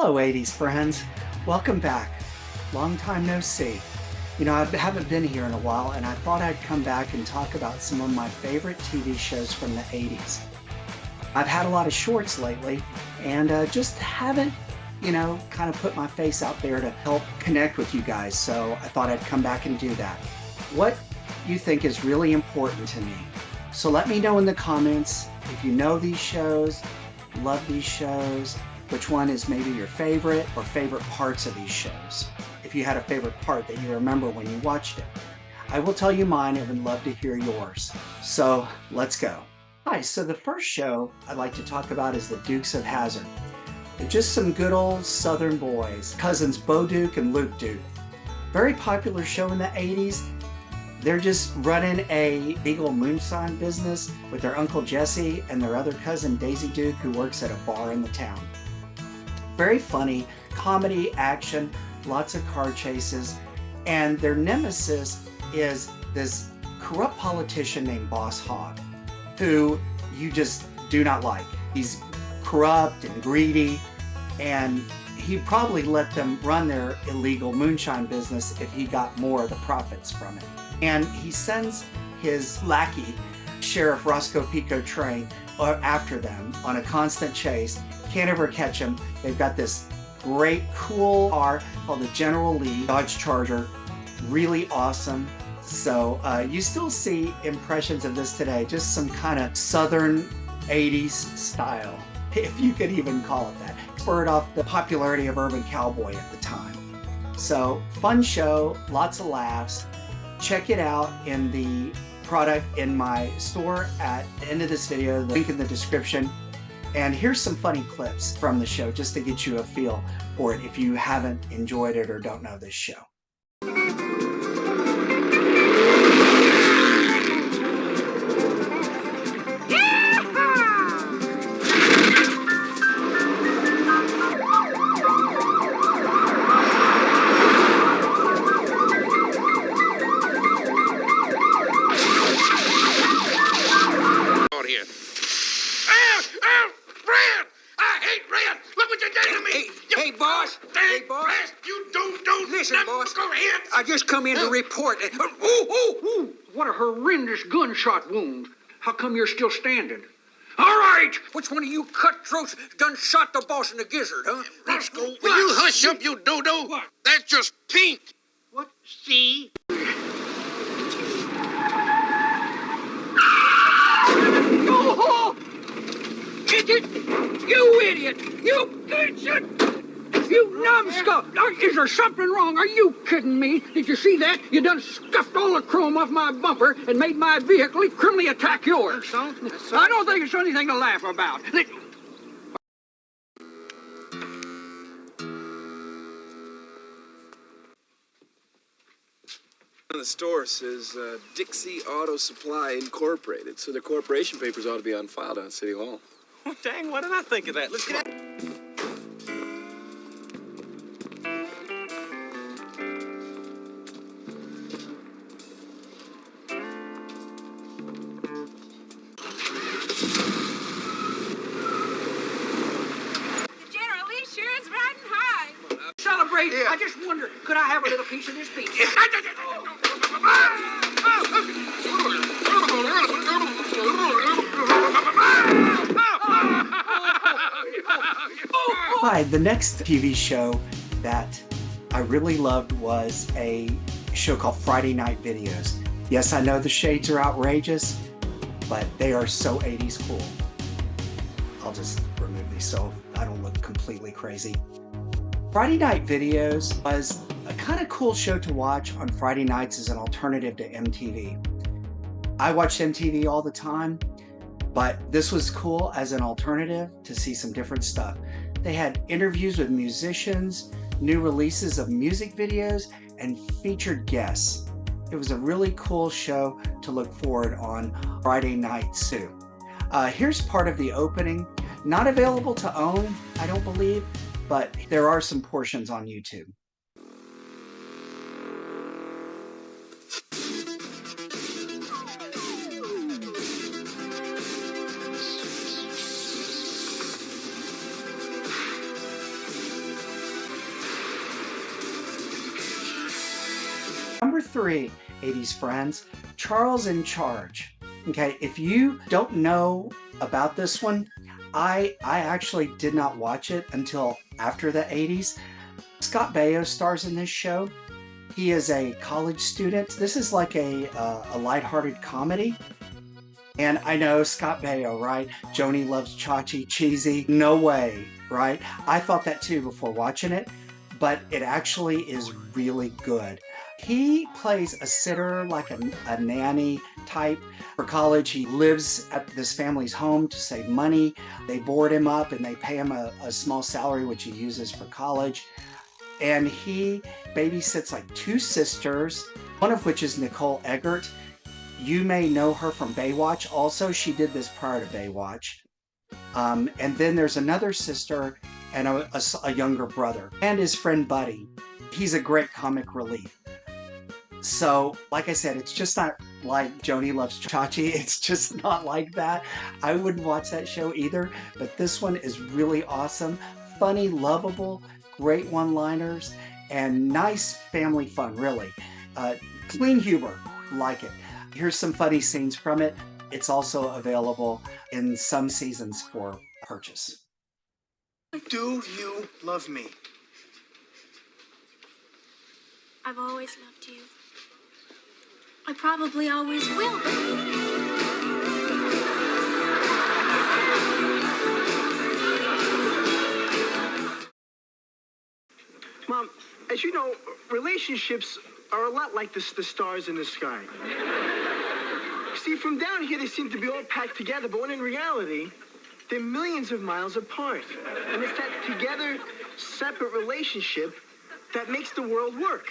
Hello, 80s friends. Welcome back. Long time no see. I haven't been here in a while, and I thought I'd come back and talk about some of my favorite TV shows from the 80s. I've had a lot of shorts lately, and just haven't, kind of put my face out there to help connect with you guys, so I thought I'd come back and do that. What you think is really important to me. So let me know in the comments if you know these shows, love these shows, which one is maybe your favorite or favorite parts of these shows. If you had a favorite part that you remember when you watched it. I will tell you mine and would love to hear yours. So let's go. Hi, so the first show I'd like to talk about is the Dukes of Hazzard. They're just some good old Southern boys, cousins Bo Duke and Luke Duke. Very popular show in the 80s. They're just running a legal moonshine business with their Uncle Jesse and their other cousin Daisy Duke, who works at a bar in the town. Very funny, comedy, action, lots of car chases, and their nemesis is this corrupt politician named Boss Hogg, who you just do not like. He's corrupt and greedy, and he probably let them run their illegal moonshine business if he got more of the profits from it. And he sends his lackey, Sheriff Roscoe Pico Train, after them on a constant chase. Can't ever catch him. They've got this great, cool car called the General Lee Dodge Charger. Really awesome. So you still see impressions of this today, just some kind of Southern 80s style, if you could even call it that. Spurred off the popularity of Urban Cowboy at the time. So fun show, lots of laughs. Check it out in the product in my store at the end of this video, the link in the description. And here's some funny clips from the show just to get you a feel for it if you haven't enjoyed it or don't know this show. Listen, boss. Go ahead. I just come in to report. Ooh. What a horrendous gunshot wound. How come you're still standing? All right. Which one of you cutthroats done shot the boss in the gizzard, huh? Roscoe, will you hush up, you dodo? What? That's just pink. What? See? Oh! You idiot! You bitch! You numbskull! Is there something wrong? Are you kidding me? Did you see that? You done scuffed all the chrome off my bumper and made my vehicle criminally attack yours. I don't think it's anything to laugh about. The store says Dixie Auto Supply Incorporated, so the corporation papers ought to be on file down at City Hall. Well, dang, why didn't I think of that? Let's get it. Celebrate. Yeah. I just wonder, could I have a little piece of this pizza? Hi, the next TV show that I really loved was a show called Friday Night Videos. Yes, I know the shades are outrageous, but they are so 80s cool. I'll just remove these so I don't look completely crazy. Friday Night Videos was a kind of cool show to watch on Friday nights as an alternative to MTV. I watched MTV all the time, but this was cool as an alternative to see some different stuff. They had interviews with musicians, new releases of music videos, and featured guests. It was a really cool show to look forward on Friday nights too. Here's part of the opening. Not available to own, I don't believe, but there are some portions on YouTube. Number 3, 80s friends, Charles in Charge. Okay, if you don't know about this one, I actually did not watch it until after the 80s. Scott Baio stars in this show. He is a college student. This is like a lighthearted comedy. And I know Scott Baio, right? Joni Loves Chachi, cheesy. No way, right? I thought that too before watching it, but it actually is really good. He plays a sitter, like a nanny type for college. He lives at this family's home to save money. They board him up and they pay him a small salary, which he uses for college. And he babysits like 2 sisters, one of which is Nicole Eggert. You may know her from Baywatch also. She did this prior to Baywatch. And then there's another sister and a younger brother. And his friend Buddy. He's a great comic relief. So, like I said, it's just not like Joni Loves Chachi. It's just not like that. I wouldn't watch that show either. But this one is really awesome. Funny, lovable, great one-liners, and nice family fun, really. Clean humor, like it. Here's some funny scenes from it. It's also available in some seasons for purchase. Do you love me? I've always loved you. I probably always will. Mom, as you know, relationships are a lot like the stars in the sky. See, from down here, they seem to be all packed together, but when in reality, they're millions of miles apart. And it's that together, separate relationship that makes the world work.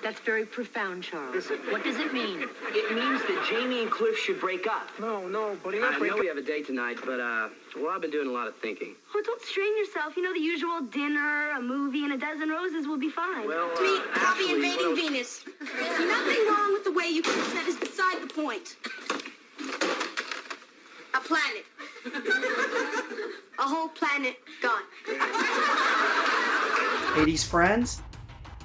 That's very profound, Charles. Listen. What does it mean? It means that Jamie and Cliff should break up. No, buddy, I not break know up. we have a date tonight, but, well, I've been doing a lot of thinking. Oh, don't strain yourself. You know, the usual dinner, a movie, and a dozen roses will be fine. Well, Meet Copy actually, Invading well- Venus. There's nothing wrong with the way you put that is beside the point. A planet. A whole planet gone. 80s friends.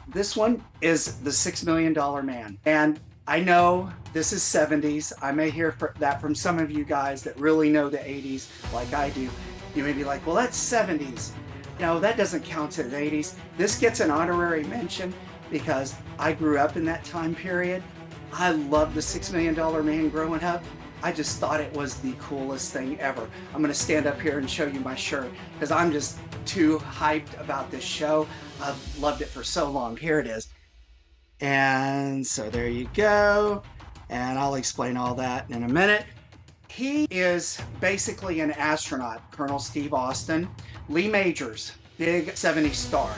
This one is the $6 Million Man. And I know this is 70s. I may hear that from some of you guys that really know the 80s like I do. You may be like, well, that's 70s. No, that doesn't count as 80s. This gets an honorary mention because I grew up in that time period. I loved the $6 Million Man growing up. I just thought it was the coolest thing ever. I'm gonna stand up here and show you my shirt because I'm just too hyped about this show. I've loved it for so long. Here it is. And so there you go. And I'll explain all that in a minute. He is basically an astronaut, Colonel Steve Austin. Lee Majors, big 70s star.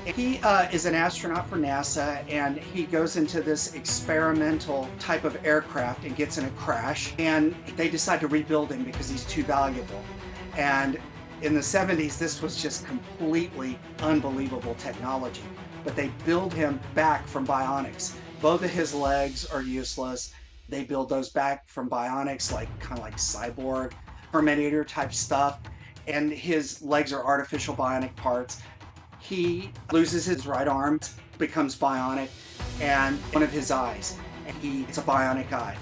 He is an astronaut for NASA, and he goes into this experimental type of aircraft and gets in a crash, and they decide to rebuild him because he's too valuable. And in the 70s, this was just completely unbelievable technology. But they build him back from bionics. Both of his legs are useless. They build those back from bionics, kind of like cyborg, Terminator type stuff. And his legs are artificial bionic parts. He loses his right arm, becomes bionic, and one of his eyes. And it's a bionic eye.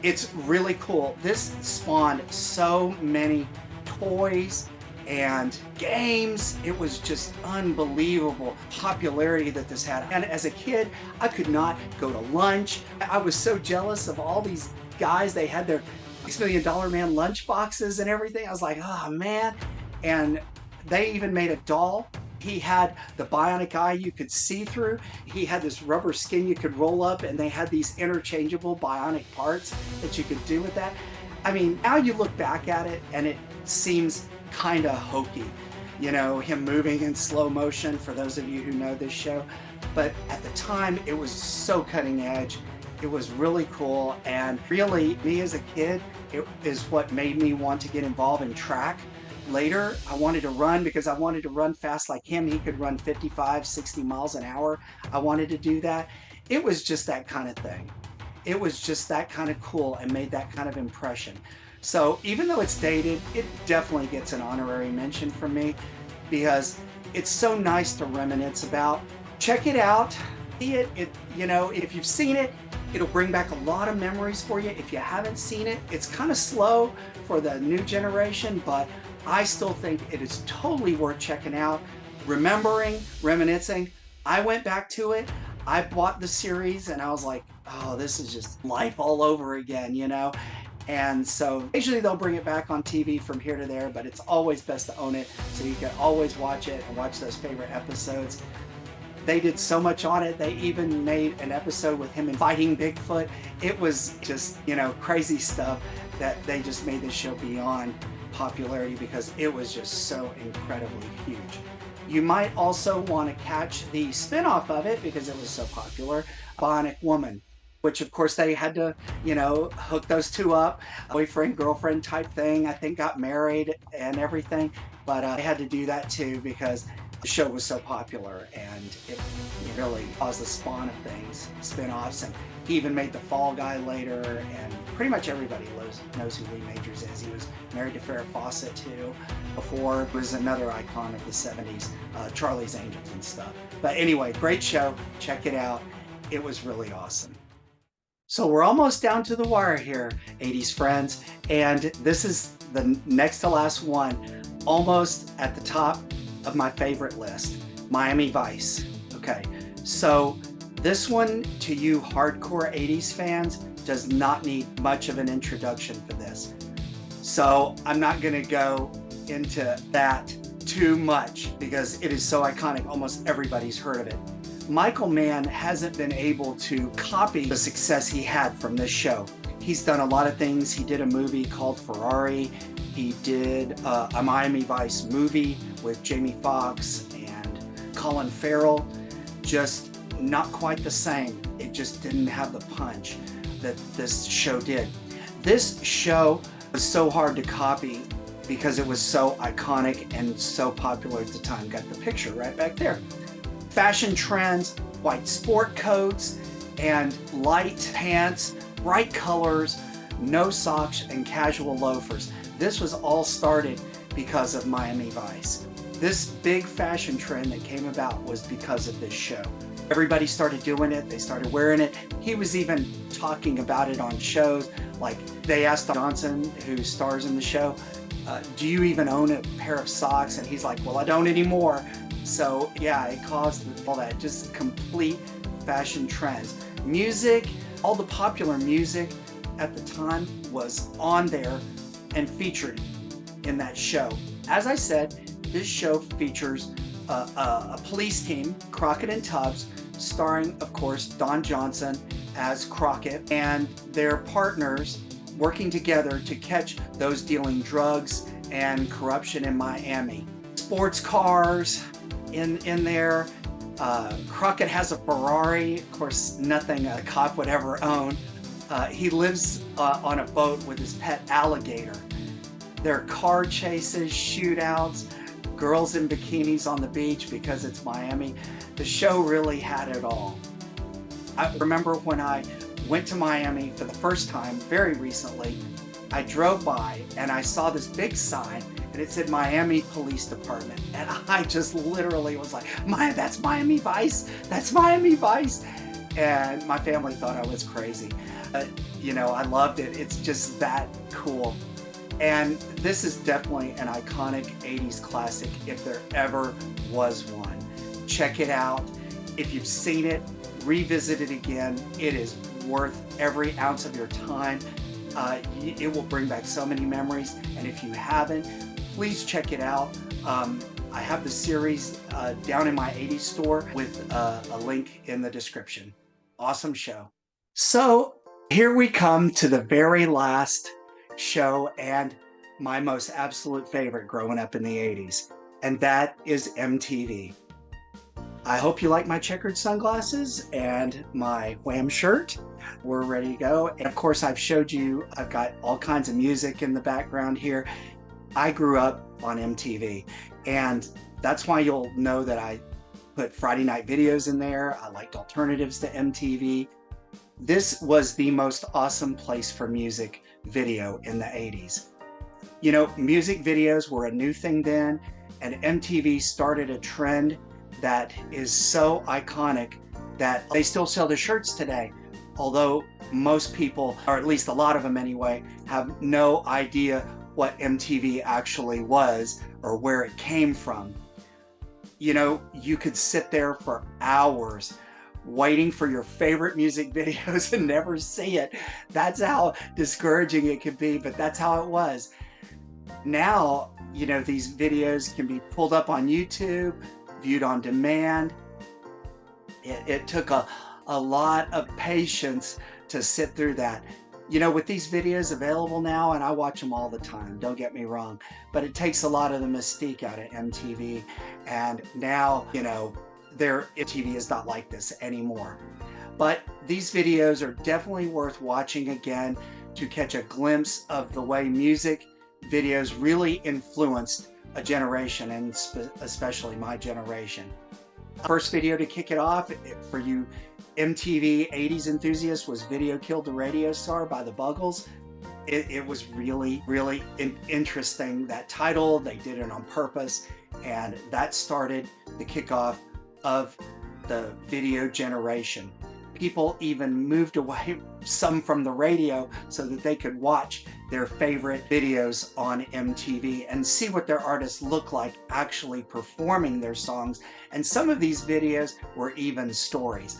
It's really cool. This spawned so many toys and games. It was just unbelievable popularity that this had. And as a kid, I could not go to lunch. I was so jealous of all these guys. They had their $6 Million Man lunch boxes and everything. I was like, oh man. And they even made a doll. He had the bionic eye you could see through. He had this rubber skin you could roll up, and they had these interchangeable bionic parts that you could do with that. I mean, now you look back at it and it seems kind of hokey, you know, him moving in slow motion, for those of you who know this show. But at the time, it was so cutting edge. It was really cool. And really, me as a kid, it is what made me want to get involved in track. Later, I wanted to run because I wanted to run fast like him. He could run 55, 60 miles an hour. I wanted to do that. It was just that kind of thing. It was just that kind of cool and made that kind of impression. So even though it's dated, it definitely gets an honorary mention from me because it's so nice to reminisce about. Check it out. See it. If you've seen it, it'll bring back a lot of memories for you. If you haven't seen it, it's kind of slow for the new generation, but I still think it is totally worth checking out. Remembering, reminiscing. I went back to it. I bought the series and I was like, oh, this is just life all over again. And so occasionally they'll bring it back on TV from here to there, but it's always best to own it so you can always watch it and watch those favorite episodes. They did so much on it. They even made an episode with him fighting Bigfoot. It was just, crazy stuff that they just made this show beyond popularity because it was just so incredibly huge. You might also want to catch the spin-off of it because it was so popular, Bionic Woman, which of course they had to, hook those two up, boyfriend, girlfriend type thing. I think got married and everything, but they had to do that too because the show was so popular and it really caused the spawn of things, spin-offs, and he even made the Fall Guy later, and pretty much everybody knows who Lee Majors is. He was married to Farrah Fawcett too. Before was another icon of the 70s, Charlie's Angels and stuff. But anyway, great show. Check it out. It was really awesome. So we're almost down to the wire here, 80s friends, and this is the next to last one, almost at the top of my favorite list, Miami Vice. Okay, so this one, to you hardcore 80s fans, does not need much of an introduction for this. So I'm not gonna go into that too much because it is so iconic, almost everybody's heard of it. Michael Mann hasn't been able to copy the success he had from this show. He's done a lot of things. He did a movie called Ferrari. He did a Miami Vice movie with Jamie Foxx and Colin Farrell. Just not quite the same. It just didn't have the punch that this show did. This show was so hard to copy because it was so iconic and so popular at the time. Got the picture right back there. Fashion trends, white sport coats, and light pants, bright colors, no socks, and casual loafers. This was all started because of Miami Vice. This big fashion trend that came about was because of this show. Everybody started doing it, they started wearing it. He was even talking about it on shows. Like they asked Johnson, who stars in the show, do you even own a pair of socks? And he's like, well, I don't anymore. So yeah, it caused all that, just complete fashion trends. Music, all the popular music at the time was on there and featured in that show. As I said, this show features a police team, Crockett and Tubbs, starring, of course, Don Johnson as Crockett, and their partners working together to catch those dealing drugs and corruption in Miami. Sports cars in there. Crockett has a Ferrari, of course, nothing a cop would ever own. He lives on a boat with his pet alligator. There are car chases, shootouts, girls in bikinis on the beach because it's Miami. The show really had it all. I remember when I went to Miami for the first time very recently, I drove by and I saw this big sign and it said Miami Police Department. And I just literally was like, that's Miami Vice, that's Miami Vice. And my family thought I was crazy. But, I loved it. It's just that cool. And this is definitely an iconic 80s classic if there ever was one. Check it out. If you've seen it, revisit it again. It is worth every ounce of your time. It will bring back so many memories. And if you haven't, please check it out. I have the series down in my 80s store with a link in the description. Awesome show. So here we come to the very last show and my most absolute favorite growing up in the 80s, and that is MTV. I hope you like my checkered sunglasses and my Wham shirt. We're ready to go. And of course, I've showed you, I've got all kinds of music in the background here. I grew up on MTV, and that's why you'll know that I put Friday night videos in there. I liked alternatives to MTV. This was the most awesome place for music video in the 80s. Music videos were a new thing then, and MTV started a trend that is so iconic that they still sell the shirts today. Although most people, or at least a lot of them anyway, have no idea what MTV actually was or where it came from. You know, you could sit there for hours waiting for your favorite music videos and never see it. That's how discouraging it could be, but that's how it was. Now, you know, these videos can be pulled up on YouTube, viewed on demand. It took a lot of patience to sit through that. You know, with these videos available now, and I watch them all the time, don't get me wrong, but it takes a lot of the mystique out of MTV. And now, you know, MTV is not like this anymore. But these videos are definitely worth watching again to catch a glimpse of the way music videos really influenced a generation, and especially my generation. First video to kick it off for you MTV 80s enthusiasts was Video Killed the Radio Star by the Buggles. It was really, really interesting. That title, they did it on purpose, and that started the kickoff of the video generation. People even moved away, some from the radio, so that they could watch their favorite videos on MTV and see what their artists look like actually performing their songs. And some of these videos were even stories.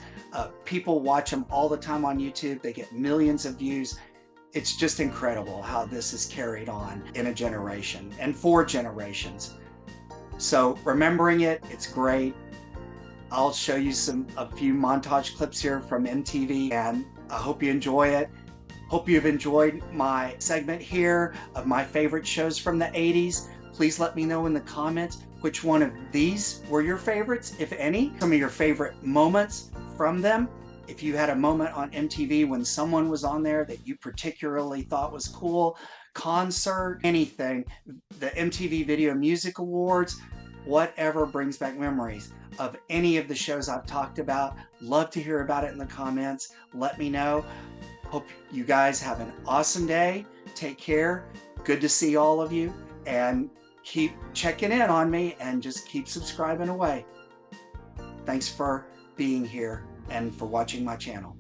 People watch them all the time on YouTube. They get millions of views. It's just incredible how this is carried on in a generation and for generations. So remembering it, it's great. I'll show you a few montage clips here from MTV, and I hope you enjoy it. Hope you've enjoyed my segment here of my favorite shows from the 80s. Please let me know in the comments which one of these were your favorites, if any. Some of your favorite moments from them. If you had a moment on MTV when someone was on there that you particularly thought was cool, concert, anything, the MTV Video Music Awards, whatever brings back memories of any of the shows I've talked about. Love to hear about it in the comments. Let me know. Hope you guys have an awesome day. Take care. Good to see all of you, and keep checking in on me and just keep subscribing away. Thanks for being here and for watching my channel.